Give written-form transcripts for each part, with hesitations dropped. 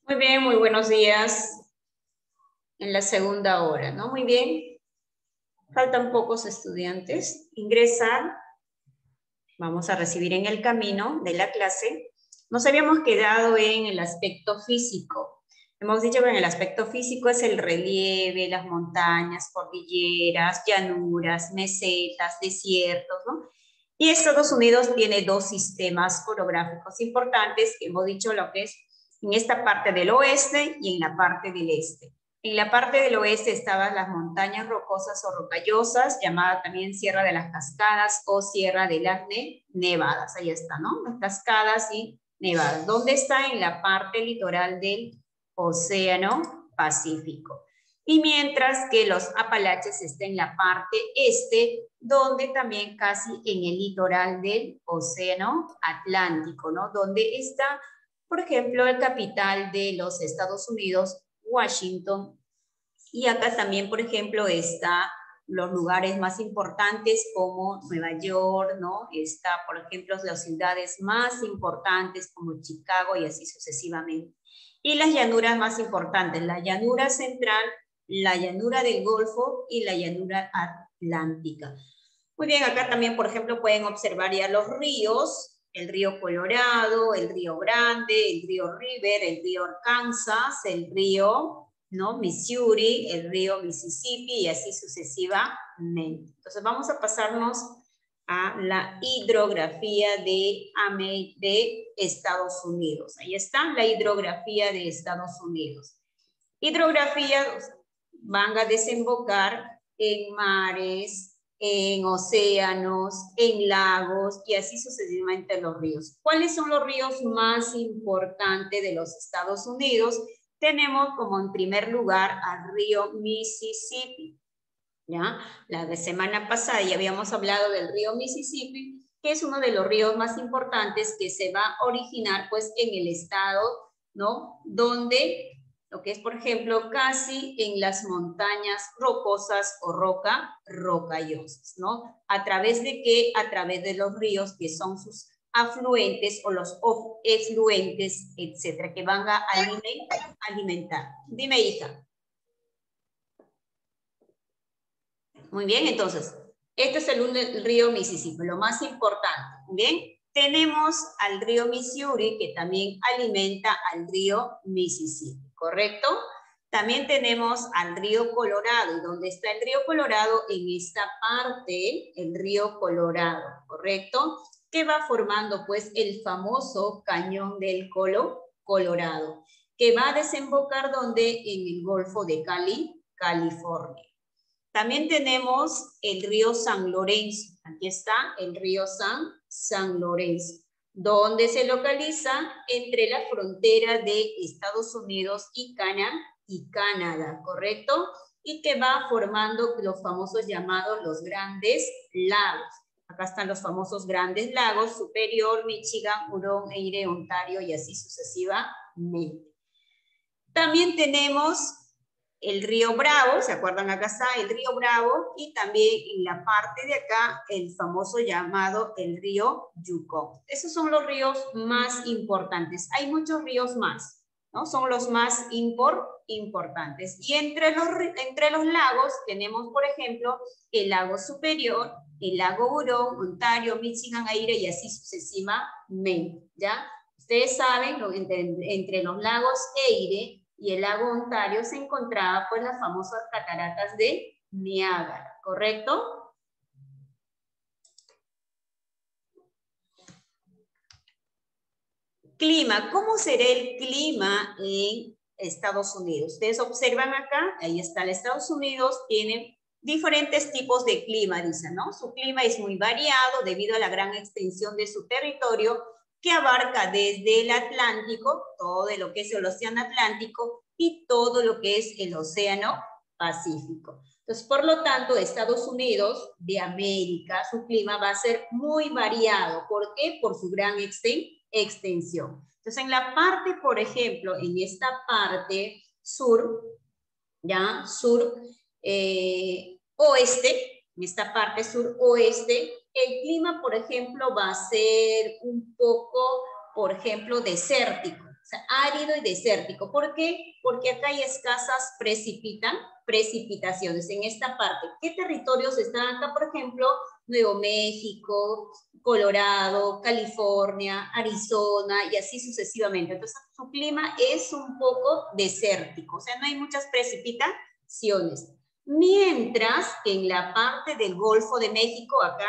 Muy bien, muy buenos días en la segunda hora, ¿no? Muy bien. Faltan pocos estudiantes. Ingresar. Vamos a recibir en el camino de la clase. Nos habíamos quedado en el aspecto físico. Hemos dicho que en el aspecto físico es el relieve, las montañas, cordilleras, llanuras, mesetas, desiertos, ¿no? Y Estados Unidos tiene dos sistemas orográficos importantes, que hemos dicho lo que es en esta parte del oeste y en la parte del este. En la parte del oeste estaban las montañas rocosas o rocallosas, llamada también Sierra de las Cascadas o Sierra de las Nevadas. Ahí está, ¿no? Las cascadas y nevadas. ¿Dónde está? En la parte litoral del Océano Pacífico. Y mientras que los Apalaches están en la parte este, donde también casi en el litoral del Océano Atlántico, ¿no? Donde está, por ejemplo, el capital de los Estados Unidos, Washington, y acá también, por ejemplo, está los lugares más importantes como Nueva York, ¿no? Está, por ejemplo, las ciudades más importantes como Chicago y así sucesivamente. Y las llanuras más importantes, la llanura central, la llanura del Golfo y la llanura atlántica. Muy bien, acá también, por ejemplo, pueden observar ya los ríos, el río Colorado, el río Grande, el río River, el río Arkansas, el río, ¿no? Missouri, el río Mississippi y así sucesivamente. Entonces vamos a pasarnos a la hidrografía de Estados Unidos. Ahí está la hidrografía de Estados Unidos. Hidrografía van a desembocar en mares, en océanos, en lagos y así sucesivamente los ríos. ¿Cuáles son los ríos más importantes de los Estados Unidos? Tenemos como en primer lugar al río Mississippi. ¿Ya? La semana pasada ya habíamos hablado del río Mississippi, que es uno de los ríos más importantes que se va a originar pues en el estado, ¿no? Donde lo que es, por ejemplo, casi en las montañas rocosas o rocallosas, ¿no? ¿A través de qué? A través de los ríos que son sus afluentes o los efluentes, etcétera, que van a alimentar. Dime, hija. Muy bien, entonces, este es el río Mississippi, lo más importante. Bien, tenemos al río Missouri, que también alimenta al río Mississippi, ¿correcto? También tenemos al río Colorado, y donde está el río Colorado, en esta parte, el río Colorado, ¿correcto? Que va formando, pues, el famoso cañón del Colorado, que va a desembocar, ¿donde? En el Golfo de California. También tenemos el río San Lorenzo. Aquí está el río San Lorenzo, donde se localiza entre la frontera de Estados Unidos y Canadá, ¿correcto? Y que va formando los famosos llamados los grandes lagos. Acá están los famosos grandes lagos, Superior, Michigan, Huron, Erie, Ontario y así sucesivamente. También tenemos el río Bravo, ¿se acuerdan? Acá está el río Bravo y también en la parte de acá el famoso llamado el río Yukon. Esos son los ríos más importantes. Hay muchos ríos más, ¿no? Son los más importantes. Y entre los lagos tenemos, por ejemplo, el lago Superior, el lago Huron, Ontario, Michigan, Erie y así sucesivamente, ¿ya? Ustedes saben, entre los lagos Erie y el lago Ontario se encontraba pues las famosas cataratas de Niágara, ¿correcto? Clima, ¿cómo será el clima en Estados Unidos? Ustedes observan acá, ahí está el Estados Unidos, tiene diferentes tipos de clima, dicen, ¿no? Su clima es muy variado debido a la gran extensión de su territorio, que abarca desde el Atlántico, todo lo que es el Océano Atlántico, y todo lo que es el Océano Pacífico. Entonces, por lo tanto, Estados Unidos de América, su clima va a ser muy variado. ¿Por qué? Por su gran extensión. Entonces, en la parte, por ejemplo, en esta parte sur, ya, oeste, en esta parte sur-oeste, el clima, por ejemplo, va a ser un poco, por ejemplo, desértico. O sea, árido y desértico. ¿Por qué? Porque acá hay escasas precipitaciones en esta parte. ¿Qué territorios están acá? Por ejemplo, Nuevo México, Colorado, California, Arizona y así sucesivamente. Entonces, su clima es un poco desértico, o sea, no hay muchas precipitaciones. Mientras que en la parte del Golfo de México, acá,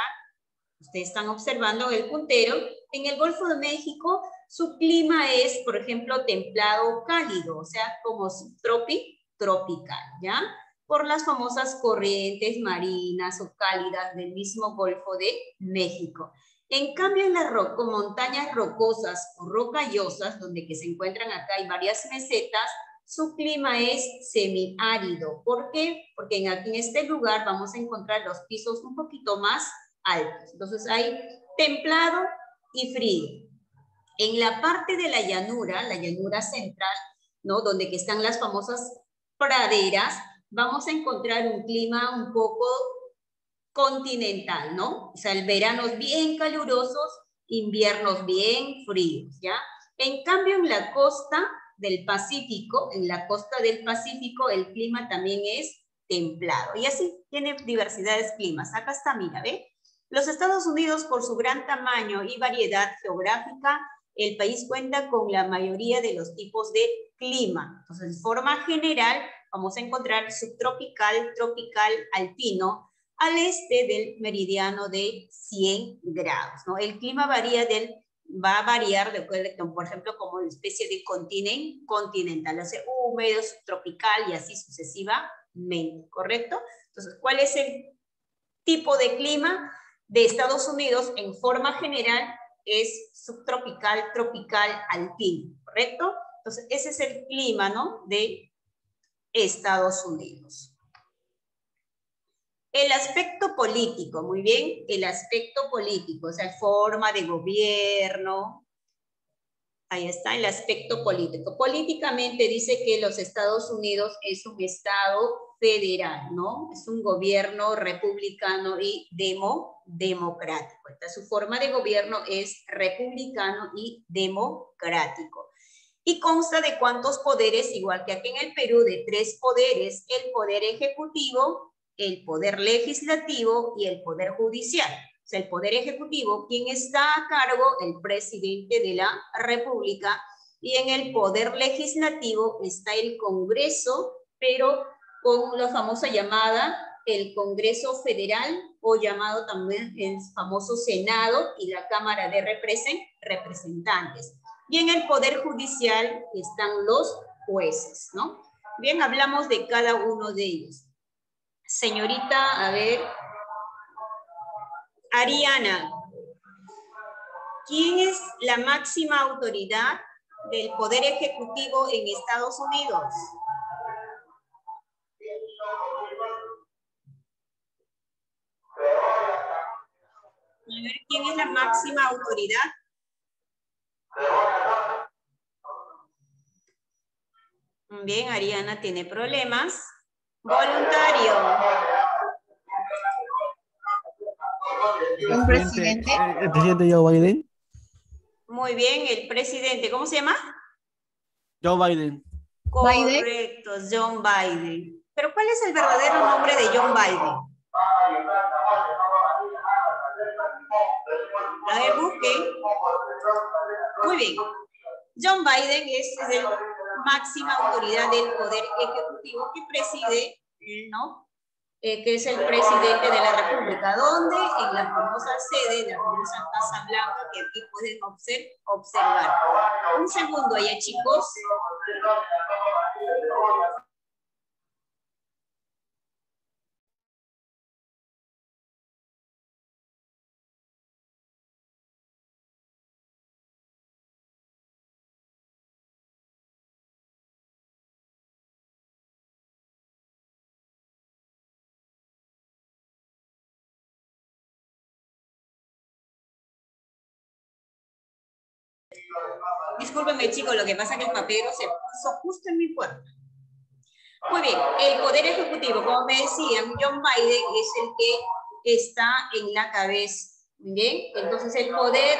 ustedes están observando el puntero, en el Golfo de México su clima es, por ejemplo, templado cálido, o sea, como subtropical, ¿ya? Por las famosas corrientes marinas o cálidas del mismo Golfo de México. En cambio, en las montañas rocosas o rocallosas, donde que se encuentran acá hay varias mesetas, su clima es semiárido. ¿Por qué? Porque aquí en este lugar vamos a encontrar los pisos un poquito más altos. Entonces hay templado y frío. En la parte de la llanura central, ¿no? Donde que están las famosas praderas, vamos a encontrar un clima un poco continental, ¿no? O sea, el veranos bien calurosos, inviernos bien fríos, ¿ya? En cambio, en la costa del Pacífico, el clima también es templado. Y así tiene diversidades de climas. Acá está, mira, ¿ve? Los Estados Unidos, por su gran tamaño y variedad geográfica, el país cuenta con la mayoría de los tipos de clima. Entonces, de forma general, vamos a encontrar subtropical, tropical, alpino, al este del meridiano de 100 grados, ¿no? El clima va a variar de acuerdo, por ejemplo, como una especie de continental, o sea, húmedo, subtropical y así sucesivamente, ¿correcto? Entonces, ¿cuál es el tipo de clima de Estados Unidos? En forma general es subtropical, tropical, alpino, ¿correcto? Entonces, ese es el clima, ¿no? De Estados Unidos. El aspecto político, muy bien, el aspecto político, o sea, forma de gobierno. Ahí está el aspecto político. Políticamente dice que los Estados Unidos es un estado federal, ¿no? Es un gobierno republicano y democrático. Su forma de gobierno es republicano y democrático. Y consta de cuántos poderes, igual que aquí en el Perú, de 3 poderes: el poder ejecutivo, el poder legislativo y el poder judicial. O sea, el poder ejecutivo, quien está a cargo, el presidente de la República, y en el poder legislativo está el Congreso, pero con la famosa llamada el Congreso Federal, o llamado también el famoso Senado, y la Cámara de Representantes. Y en el Poder Judicial están los jueces, ¿no? Bien, hablamos de cada uno de ellos. Señorita, a ver, Ariana, ¿quién es la máxima autoridad del Poder Ejecutivo en Estados Unidos? A ver, ¿quién es la máxima autoridad? Bien, Ariana tiene problemas. Voluntario. El presidente Joe Biden. Muy bien, el presidente, ¿cómo se llama? Joe Biden. Correcto, John Biden. Pero ¿cuál es el verdadero nombre de John Biden? A ver, busquen. Muy bien. John Biden es la máxima autoridad del Poder Ejecutivo que preside, ¿no? Que es el presidente de la República, donde en la famosa sede, la famosa Casa Blanca, que aquí pueden observar. Un segundo allá, chicos. Discúlpenme, chicos, lo que pasa es que el papero se puso justo en mi puerta. Muy bien, el Poder Ejecutivo, como me decían, John Biden es el que está en la cabeza. Muy bien, entonces el Poder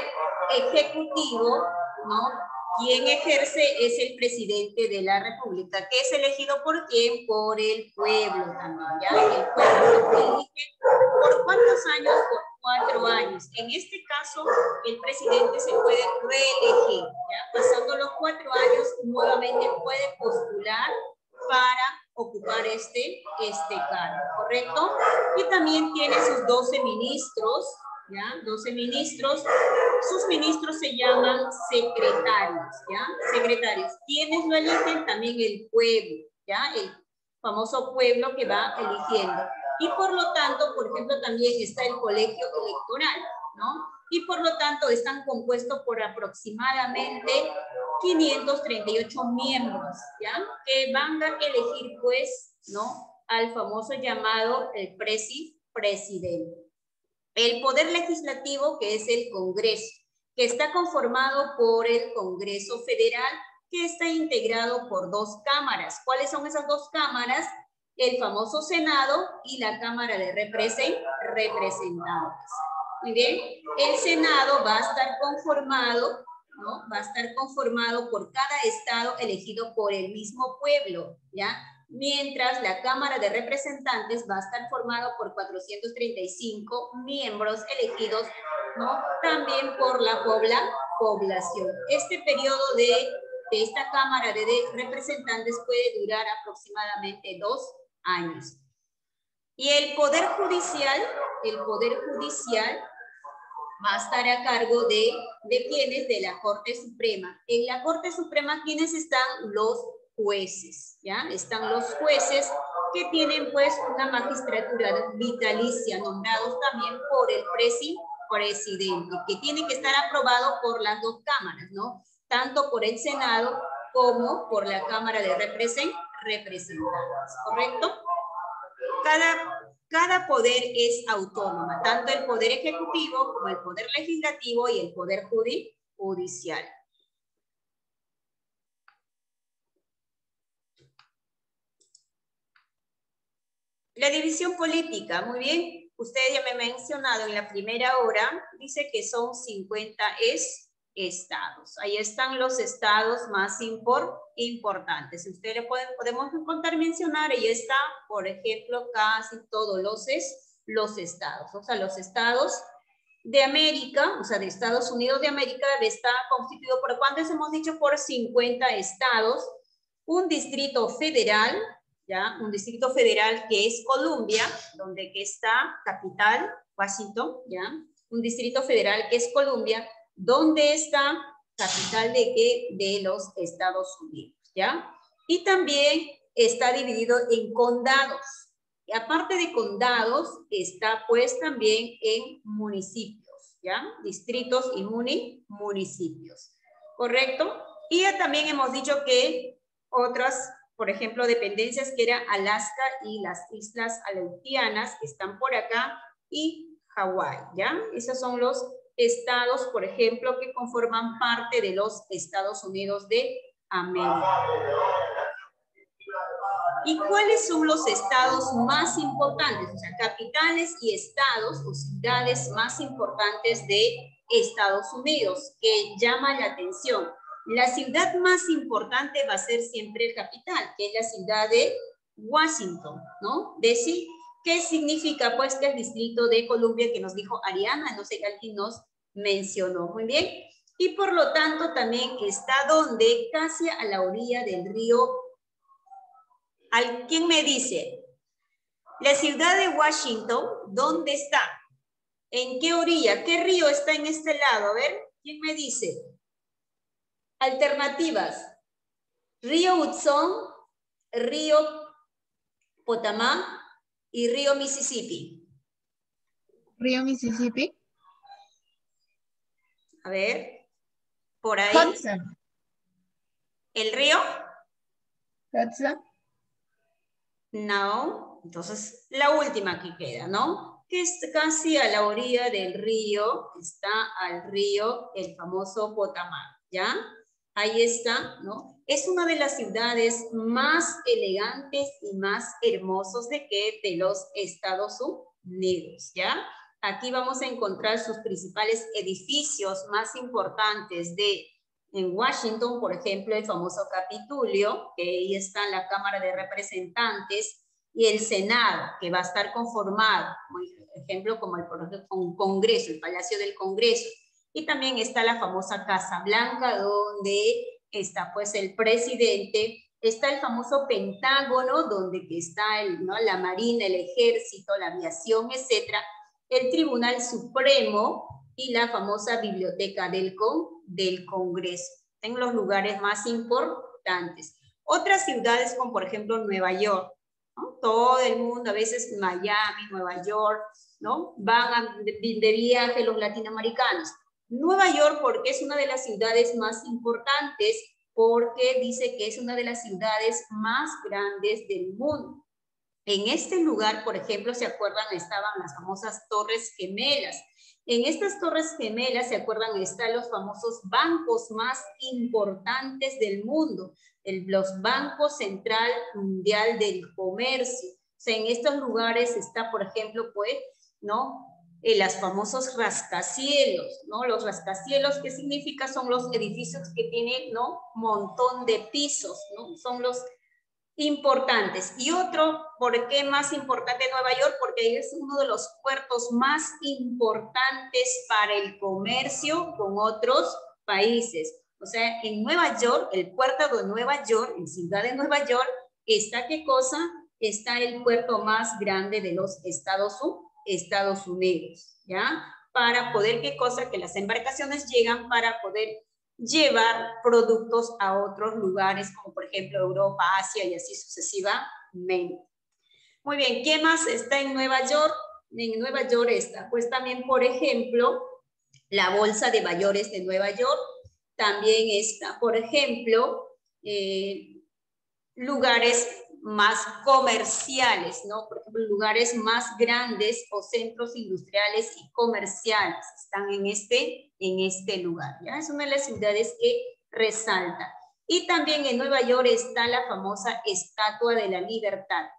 Ejecutivo, ¿no? quien ejerce es el presidente de la República, que es elegido por quién, por el pueblo también, ¿ya? El pueblo lo elige por ¿cuántos años? Por 4 años. En este caso, el presidente se puede reelegir, ¿ya? Pasando los 4 años, nuevamente puede postular para ocupar este cargo, ¿correcto? Y también tiene sus 12 ministros, ¿ya? 12 ministros. Sus ministros se llaman secretarios, ¿ya? Secretarios. ¿Quiénes lo eligen? También el pueblo, ¿ya? El famoso pueblo que va eligiendo. Y por lo tanto, por ejemplo, también está el colegio electoral, ¿no? Y por lo tanto están compuestos por aproximadamente 538 miembros, ¿ya? Que van a elegir, pues, ¿no? Al famoso llamado el presidente. El poder legislativo, que es el Congreso, que está conformado por el Congreso Federal, que está integrado por 2 cámaras. ¿Cuáles son esas 2 cámaras? El famoso Senado y la Cámara de Representantes. Muy bien, el Senado va a estar conformado, ¿no? Va a estar conformado por cada estado elegido por el mismo pueblo, ¿ya? Mientras la Cámara de Representantes va a estar formado por 435 miembros elegidos, ¿no? También por la población. Este periodo de esta Cámara de Representantes puede durar aproximadamente 2 años. Y el Poder Judicial va a estar a cargo de ¿quiénes? De la Corte Suprema. En la Corte Suprema, ¿quiénes están? Los jueces, ¿ya? Están los jueces que tienen, pues, una magistratura vitalicia, nombrados también por el presidente, que tiene que estar aprobado por las 2 cámaras, ¿no? Tanto por el Senado como por la Cámara de Representantes, ¿correcto? Cada poder es autónomo, tanto el poder ejecutivo como el poder legislativo y el poder judicial. La división política, muy bien. Usted ya me ha mencionado en la primera hora, dice que son 50 estados. Ahí están los estados más importantes. Si ustedes podemos encontrar, mencionar, ahí está, por ejemplo, casi todos los estados. O sea, los estados de América, o sea, de Estados Unidos de América, está constituido por, ¿cuántos hemos dicho? Por 50 estados, un distrito federal, ¿ya? Un distrito federal que es Columbia, donde que está capital, Washington, ¿ya? Un distrito federal que es Columbia, donde está capital de los Estados Unidos, ¿ya? Y también está dividido en condados. Y aparte de condados, está pues también en municipios, ¿ya? Distritos y municipios, ¿correcto? Y ya también hemos dicho que otras, por ejemplo, dependencias que era Alaska y las Islas Aleutianas, están por acá, y Hawái, ¿ya? Esos son los estados, por ejemplo, que conforman parte de los Estados Unidos de América. ¿Y cuáles son los estados más importantes? O sea, capitales y estados o ciudades más importantes de Estados Unidos que llaman la atención. La ciudad más importante va a ser siempre el capital, que es la ciudad de Washington, ¿no? ¿Qué significa? Pues que el distrito de Columbia que nos dijo Ariana, no sé, alguien nos mencionó, muy bien. Y por lo tanto también está donde, casi a la orilla del río. ¿Quién me dice? La ciudad de Washington, ¿dónde está? ¿En qué orilla? ¿Qué río está en este lado? A ver, ¿quién me dice? Alternativas. Río Hudson, río Potomac y río Mississippi. Río Mississippi. A ver, por ahí. Hudson. ¿El río? Hudson. No, entonces la última que queda, ¿no? Que es casi a la orilla del río, está al río, el famoso Potomac, ¿ya? Ahí está, ¿no? Es una de las ciudades más elegantes y más hermosos de los Estados Unidos, ¿ya? Aquí vamos a encontrar sus principales edificios más importantes de En Washington, por ejemplo, el famoso Capitolio, que ahí está la Cámara de Representantes, y el Senado, que va a estar conformado, por ejemplo, como el Congreso, el Palacio del Congreso. Y también está la famosa Casa Blanca, donde está pues el presidente. Está el famoso Pentágono, donde está la Marina, el Ejército, la aviación, etcétera. El Tribunal Supremo y la famosa Biblioteca del Congreso. En los lugares más importantes. Otras ciudades como por ejemplo Nueva York, ¿no? Todo el mundo, a veces Miami, Nueva York, ¿no? Van de viaje los latinoamericanos. Nueva York porque es una de las ciudades más importantes, porque dice que es una de las ciudades más grandes del mundo. En este lugar, por ejemplo, ¿se acuerdan? Estaban las famosas Torres Gemelas. En estas Torres Gemelas, ¿se acuerdan? Están los famosos bancos más importantes del mundo, los bancos central mundial del comercio. O sea, en estos lugares está, por ejemplo, pues, ¿no? Los famosos rascacielos, ¿no? Los rascacielos, ¿qué significa? Son los edificios que tienen, ¿no? Montón de pisos, ¿no? Son los importantes. Y otro, ¿por qué más importante Nueva York? Porque es uno de los puertos más importantes para el comercio con otros países. O sea, en Nueva York, el puerto de Nueva York, en Ciudad de Nueva York, está ¿qué cosa? Está el puerto más grande de los Estados Unidos, ¿ya? Para poder, ¿qué cosa? Que las embarcaciones llegan para poder llevar productos a otros lugares, como por ejemplo Europa, Asia y así sucesivamente. Muy bien, ¿qué más está en Nueva York? En Nueva York está, pues también, por ejemplo, la Bolsa de Valores de Nueva York. También está, por ejemplo, lugares más comerciales, ¿no? Por ejemplo, lugares más grandes o centros industriales y comerciales están en este lugar, ¿ya? Es una de las ciudades que resalta. Y también en Nueva York está la famosa Estatua de la Libertad.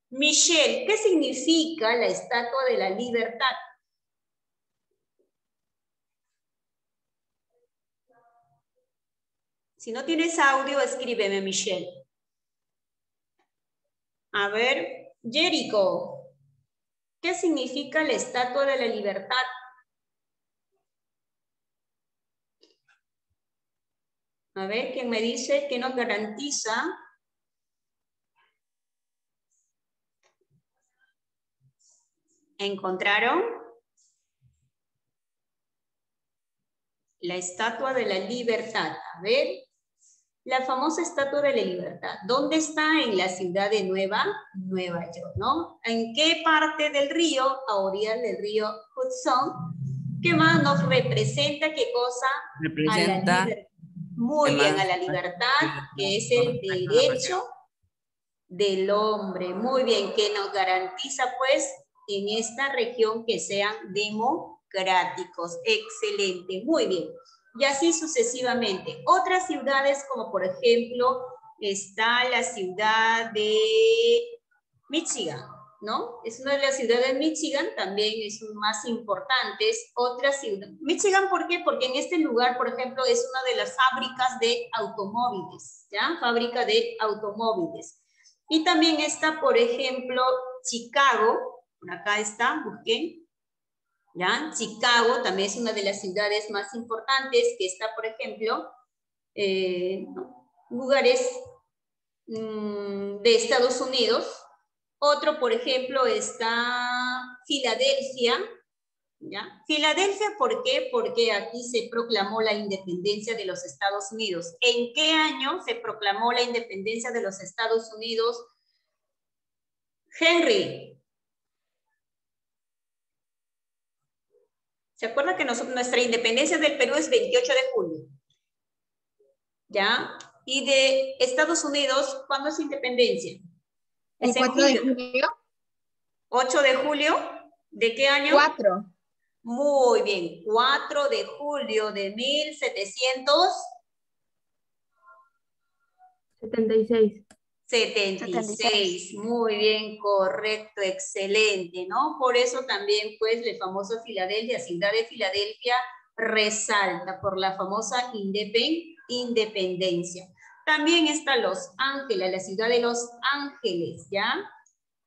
Michelle, ¿qué significa la Estatua de la Libertad? Si no tienes audio, escríbeme, Michelle. A ver, Jericho, ¿qué significa la Estatua de la Libertad? A ver, ¿quién me dice qué nos garantiza? ¿Encontraron? La Estatua de la Libertad. A ver, la famosa Estatua de la Libertad. ¿Dónde está? En la ciudad de Nueva York, ¿no? ¿En qué parte del río? A orillas del río Hudson. ¿Qué más nos representa? ¿Qué cosa? Representa. A la libertad. Muy bien, a la libertad, que es el derecho del hombre. Muy bien, que nos garantiza, pues, en esta región que sean democráticos. Excelente, muy bien. Y así sucesivamente. Otras ciudades, como por ejemplo, está la ciudad de Michigan, ¿no? Es una de las ciudades de Michigan, también es más importantes. Otra ciudad. Michigan, ¿por qué? Porque en este lugar, por ejemplo, es una de las fábricas de automóviles, ¿ya? Fábrica de automóviles. Y también está, por ejemplo, Chicago. Por acá está, busquen. ¿Ya? Chicago también es una de las ciudades más importantes, que está, por ejemplo, lugares de Estados Unidos. Otro, por ejemplo, está Filadelfia. ¿Ya? Filadelfia, ¿por qué? Porque aquí se proclamó la independencia de los Estados Unidos. ¿En qué año se proclamó la independencia de los Estados Unidos? Henry. ¿Se acuerda que nuestra independencia del Perú es 28 de julio? ¿Ya? Y de Estados Unidos, ¿cuándo es independencia? ¿El 4 de julio? 8 de julio. ¿De qué año? 4. Muy bien. 4 de julio de 76. 76, muy bien, correcto, excelente, ¿no? Por eso también, pues, el famoso Filadelfia, ciudad de Filadelfia, resalta por la famosa independencia. independencia. También está Los Ángeles, la ciudad de Los Ángeles, ¿ya?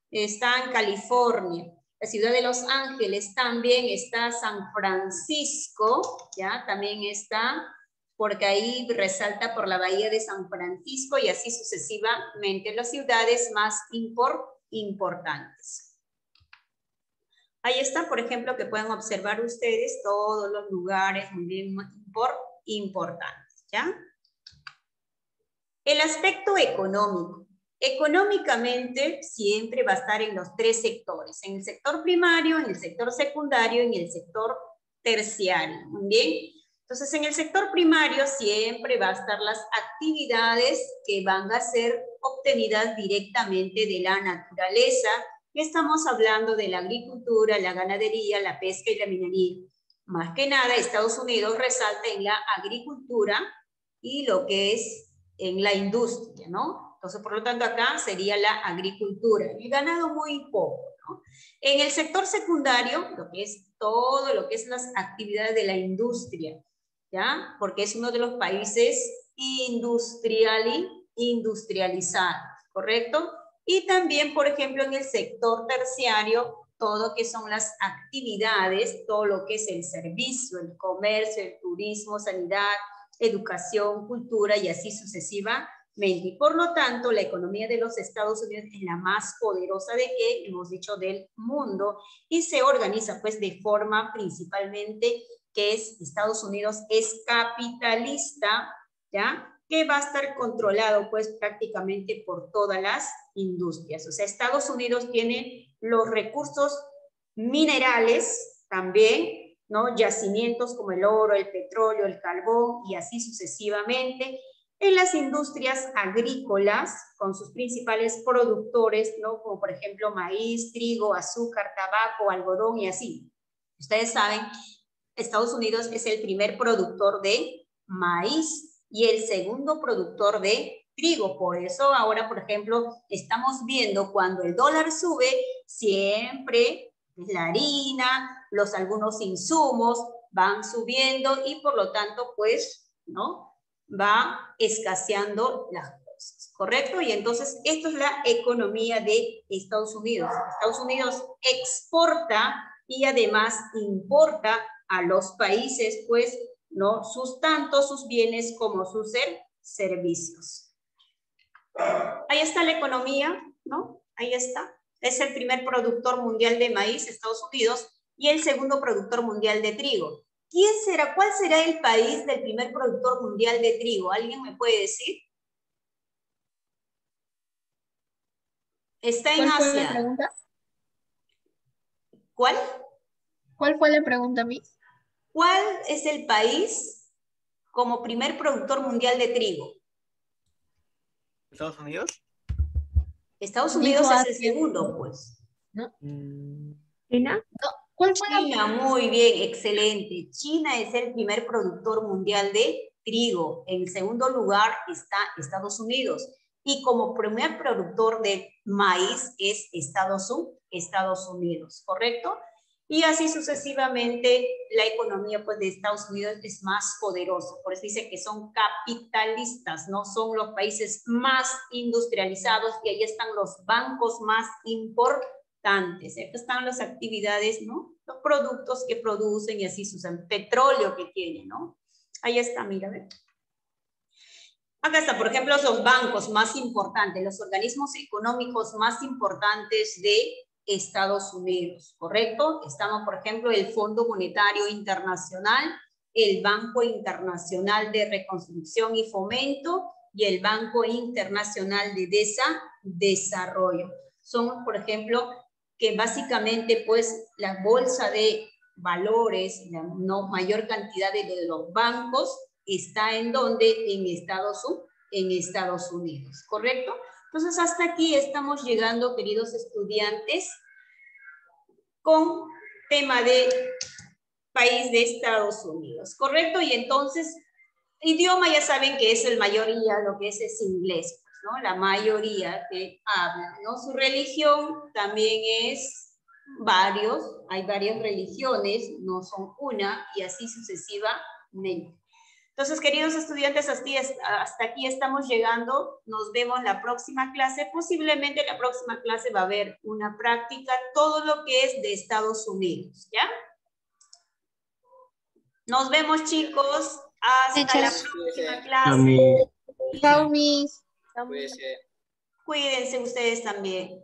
Está en California. La ciudad de Los Ángeles, también está San Francisco, ¿ya? También está, porque ahí resalta por la bahía de San Francisco y así sucesivamente las ciudades más importantes. Ahí está, por ejemplo, que pueden observar ustedes todos los lugares muy bien importantes, ¿ya? El aspecto económico. Económicamente siempre va a estar en los tres sectores, en el sector primario, en el sector secundario y en el sector terciario, ¿muy bien? Entonces, en el sector primario siempre va a estar las actividades que van a ser obtenidas directamente de la naturaleza. Estamos hablando de la agricultura, la ganadería, la pesca y la minería. Más que nada, Estados Unidos resalta en la agricultura y lo que es en la industria, ¿no? Entonces, por lo tanto, acá sería la agricultura. El ganado muy poco, ¿no? En el sector secundario, lo que es todo lo que es las actividades de la industria, ¿ya? Porque es uno de los países industrializados, ¿correcto? Y también, por ejemplo, en el sector terciario, todo que son las actividades, todo lo que es el servicio, el comercio, el turismo, sanidad, educación, cultura y así sucesivamente. Y por lo tanto, la economía de los Estados Unidos es la más poderosa de que hemos dicho del mundo y se organiza pues de forma principalmente que es Estados Unidos es capitalista, ¿ya? Que va a estar controlado pues prácticamente por todas las industrias. O sea, Estados Unidos tiene los recursos minerales también, ¿no? Yacimientos como el oro, el petróleo, el carbón y así sucesivamente. En las industrias agrícolas, con sus principales productores, ¿no? Como por ejemplo maíz, trigo, azúcar, tabaco, algodón y así. Ustedes saben, Estados Unidos es el primer productor de maíz y el segundo productor de trigo. Por eso ahora, por ejemplo, estamos viendo cuando el dólar sube, siempre la harina, algunos insumos van subiendo y por lo tanto, pues, ¿no? Va escaseando las cosas, ¿correcto? Y entonces, esto es la economía de Estados Unidos. Estados Unidos exporta y además importa a los países, pues, ¿no? Tanto sus bienes como sus servicios. Ahí está la economía, ¿no? Ahí está. Es el primer productor mundial de maíz, Estados Unidos, y el segundo productor mundial de trigo. ¿Cuál será el país del primer productor mundial de trigo? ¿Alguien me puede decir? Está en Asia. ¿Cuál fue la pregunta? ¿Cuál? ¿Cuál fue la pregunta, Miss? ¿Cuál es el país como primer productor mundial de trigo? ¿Estados Unidos? Estados Unidos es el segundo, pues. ¿No? ¿China? No. ¿Cuál fue China, muy bien, excelente. China es el primer productor mundial de trigo. En segundo lugar está Estados Unidos. Y como primer productor de maíz es Estados Unidos, ¿correcto? Y así sucesivamente la economía pues, de Estados Unidos es más poderosa. Por eso dice que son capitalistas, no son los países más industrializados y ahí están los bancos más importantes. Aquí están las actividades, ¿no? Los productos que producen y así usan, petróleo que tienen, ¿no? Ahí está, mira, ¿ves? Acá está, por ejemplo, los bancos más importantes, los organismos económicos más importantes de Estados Unidos, ¿correcto? Estamos, por ejemplo, el Fondo Monetario Internacional, el Banco Internacional de Reconstrucción y Fomento y el Banco Internacional de Desarrollo. Son, por ejemplo, que básicamente, pues, la bolsa de valores, la mayor cantidad de los bancos, está en donde en Estados Unidos, ¿correcto? Entonces, hasta aquí estamos llegando, queridos estudiantes, con tema de país de Estados Unidos, ¿correcto? Y entonces, idioma ya saben que es el mayoría, lo que es inglés, ¿no? La mayoría que habla, ¿no? Su religión también es hay varias religiones, no son una, y así sucesivamente. Entonces, queridos estudiantes, hasta aquí estamos llegando. Nos vemos la próxima clase. Posiblemente la próxima clase va a haber una práctica, todo lo que es de Estados Unidos, ¿ya? Nos vemos, chicos. Hasta la próxima clase. Chao, Miss. Cuídese. Cuídense ustedes también.